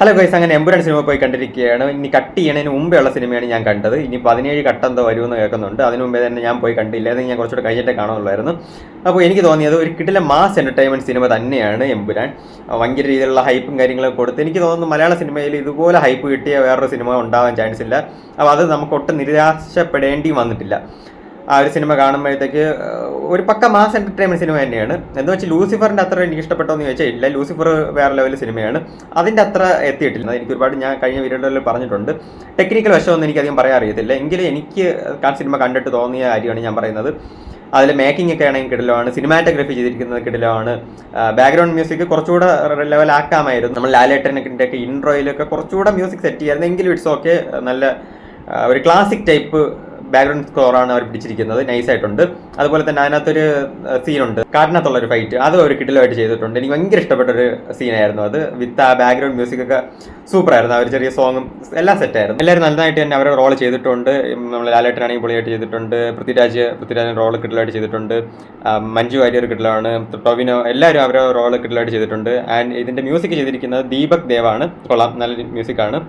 Hello guys, അങ്ങനെ Empuraan cinema പോയി കണ്ടിരിക്കുകയാണ്. ഇനി കട്ട് ചെയ്യണതിന് മുമ്പേ ഉള്ള സിനിമയാണ് ഞാൻ കണ്ടത്. ഇനി 17 കട്ടെന്തോ വരുമെന്ന് കേൾക്കുന്നുണ്ട്. അതിന് മുമ്പേ തന്നെ ഞാൻ പോയി കണ്ടില്ല. അത് ഞാൻ കുറച്ചുകൂടെ കഴിഞ്ഞിട്ടേ കാണുള്ളായിരുന്നു. അപ്പോൾ എനിക്ക് തോന്നിയത് ഒരു കിടിലൻ മാസ് എൻ്റർടൈൻമെൻറ്റ് സിനിമ തന്നെയാണ് എമ്പുരാൻ. ഭയങ്കര രീതിയിലുള്ള ഹൈപ്പും കാര്യങ്ങളൊക്കെ കൊടുത്ത് എനിക്ക് തോന്നുന്നു മലയാള സിനിമയിൽ ഇതുപോലെ ഹൈപ്പ് കിട്ടിയ വേറൊരു സിനിമ ഉണ്ടാവാൻ ചാൻസ് ഇല്ല. അപ്പോൾ അത് നമുക്ക് ഒട്ടും നിരാശപ്പെടേണ്ടി വന്നിട്ടില്ല. ആ ഒരു സിനിമ കാണുമ്പോഴത്തേക്ക് ഒരു പക്ക മാസ് എൻ്റർടൈൻമെൻറ്റ് സിനിമ തന്നെയാണ്. എന്ന് വെച്ചാൽ ലൂസിഫറിൻ്റെ അത്ര എനിക്ക് ഇഷ്ടപ്പെട്ടോന്ന് ചോദിച്ചാൽ ഇല്ല. ലൂസിഫർ വേറെ ലെവൽ സിനിമയാണ്. അതിൻ്റെ അത്ര എത്തിയിട്ടില്ല. എനിക്ക് ഒരുപാട് ഞാൻ കഴിഞ്ഞ വീഡിയോയിൽ പറഞ്ഞിട്ടുണ്ട്. ടെക്നിക്കൽ വശമൊന്നും എനിക്കധികം പറയാൻ അറിയത്തില്ല. എങ്കിലും എനിക്ക് സിനിമ കണ്ടിട്ട് തോന്നിയ കാര്യമാണ് ഞാൻ പറയുന്നത്. അതിൽ മേക്കിംഗ് ഒക്കെ ആണെങ്കിൽ കിടിലമാണ്. സിനിമാറ്റോഗ്രഫി ചെയ്തിരിക്കുന്നത് കിടിലമാണ്. ബാക്ക്ഗ്രൗണ്ട് മ്യൂസിക് കുറച്ചുകൂടെ ലെവലാക്കാമായിരുന്നു. നമ്മൾ ലാലേട്ടനൊക്കെ ഒക്കെ ഇൻട്രോയിലൊക്കെ കുറച്ചുകൂടെ മ്യൂസിക് സെറ്റ് ചെയ്യായിരുന്നു. എങ്കിലും ഇറ്റ്സ് ഓക്കെ. നല്ല ഒരു ക്ലാസിക് ടൈപ്പ് ബാക്ക്ഗ്രൗണ്ട് സ്കോറാണ് അവർ പിടിച്ചിരിക്കുന്നത്. നൈസായിട്ടുണ്ട്. അതുപോലെ തന്നെ അതിനകത്തൊരു സീനുണ്ട്, കാട്ടിനകത്തുള്ളൊരു ഫൈറ്റ്. അതും ഒരു കിടിലമായിട്ട് ചെയ്തിട്ടുണ്ട്. എനിക്ക് ഭയങ്കര ഇഷ്ടപ്പെട്ടൊരു സീനായിരുന്നു അത്. വിത്ത് ആ ബാക്ക്ഗ്രൗണ്ട് മ്യൂസിക് ഒക്കെ സൂപ്പറായിരുന്നു. അവർ ചെറിയ സോങ്ങും എല്ലാം സെറ്റായിരുന്നു. എല്ലാവരും നന്നായിട്ട് തന്നെ അവരുടെ റോൾ ചെയ്തിട്ടുണ്ട്. നമ്മൾ ലാലേട്ടനാണെങ്കിൽ പൊളിയായിട്ട് ചെയ്തിട്ടുണ്ട്. പൃഥ്വിരാജ് റോള് കിടിലമായിട്ട് ചെയ്തിട്ടുണ്ട്. മഞ്ജു വാര്യർ കിടിലാണ്. ടൊവിനോ എല്ലാവരും അവരുടെ റോള് കിടിലമായിട്ട് ചെയ്തിട്ടുണ്ട്. ആൻഡ് ഇതിൻ്റെ മ്യൂസിക് ചെയ്തിരിക്കുന്നത് ദീപക് ദേവാണ്. കൊള്ളാം, നല്ല മ്യൂസിക്കാണ്.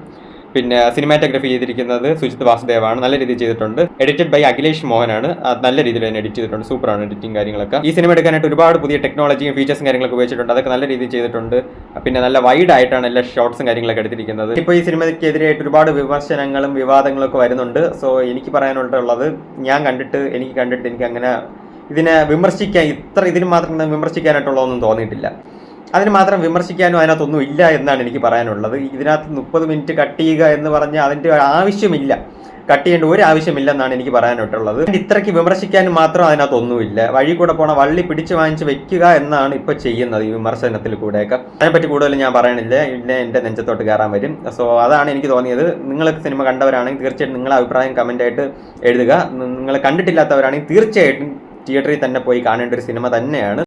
പിന്നെ സിനിമാറ്റോഗ്രഫി ചെയ്തിരിക്കുന്നത് സുജിത് വാസുദേവാണ്. നല്ല രീതിയിൽ ചെയ്തിട്ടുണ്ട്. എഡിറ്റഡ് ബൈ അഖിലേഷ് മോഹനാണ്. നല്ല രീതിയിൽ തന്നെ എഡിറ്റ് ചെയ്തിട്ടുണ്ട്. സൂപ്പറാണ് എഡിറ്റിംഗ് കാര്യങ്ങളൊക്കെ. ഈ സിനിമ എടുക്കാനായിട്ട് ഒരുപാട് പുതിയ ടെക്നോളജിയും ഫീച്ചേഴ്സും കാര്യങ്ങളൊക്കെ ഉപയോഗിച്ചിട്ടുണ്ട്. അതൊക്കെ നല്ല രീതിയിൽ ചെയ്തിട്ടുണ്ട്. പിന്നെ നല്ല വൈഡ് ആയിട്ടാണ് എല്ലാ ഷോർട്സും കാര്യങ്ങളൊക്കെ എടുത്തിരിക്കുന്നത്. ഇപ്പോൾ ഈ സിനിമയ്ക്കെതിരായിട്ട് ഒരുപാട് വിമർശനങ്ങളും വിവാദങ്ങളും ഒക്കെ വരുന്നുണ്ട്. സോ എനിക്ക് പറയാനുള്ളത്, എനിക്ക് കണ്ടിട്ട് എനിക്ക് അങ്ങനെ ഇതിനെ വിമർശിക്കാൻ ഇതിന് മാത്രം വിമർശിക്കാനായിട്ടുള്ളതൊന്നും തോന്നിയിട്ടില്ല. അതിന് മാത്രം വിമർശിക്കാനും അതിനകത്തൊന്നും ഇല്ല എന്നാണ് എനിക്ക് പറയാനുള്ളത്. ഇതിനകത്ത് 30 മിനിറ്റ് കട്ട് ചെയ്യുക എന്ന് പറഞ്ഞാൽ അതിൻ്റെ ആവശ്യമില്ല. കട്ട് ചെയ്യേണ്ട ഒരു ആവശ്യമില്ലെന്നാണ് എനിക്ക് പറയാനായിട്ടുള്ളത്. ഇത്രയ്ക്ക് വിമർശിക്കാനും മാത്രം അതിനകത്തൊന്നുമില്ല. വഴി കൂടെ പോണ വള്ളി പിടിച്ച് വാങ്ങിച്ച് വെക്കുക എന്നാണ് ഇപ്പോൾ ചെയ്യുന്നത് ഈ വിമർശനത്തിൽ കൂടെയൊക്കെ. അതിനെപ്പറ്റി കൂടുതൽ ഞാൻ പറയണില്ല. പിന്നെ എൻ്റെ നെഞ്ചത്തോട്ട് കയറാൻ വരും. സോ അതാണ് എനിക്ക് തോന്നിയത്. നിങ്ങൾക്ക് സിനിമ കണ്ടവരാണെങ്കിൽ തീർച്ചയായിട്ടും നിങ്ങളുടെ അഭിപ്രായം കമൻ്റായിട്ട് എഴുതുക. നിങ്ങൾ കണ്ടിട്ടില്ലാത്തവരാണെങ്കിൽ തീർച്ചയായിട്ടും തിയേറ്ററിൽ തന്നെ പോയി കാണേണ്ട ഒരു സിനിമ തന്നെയാണ്.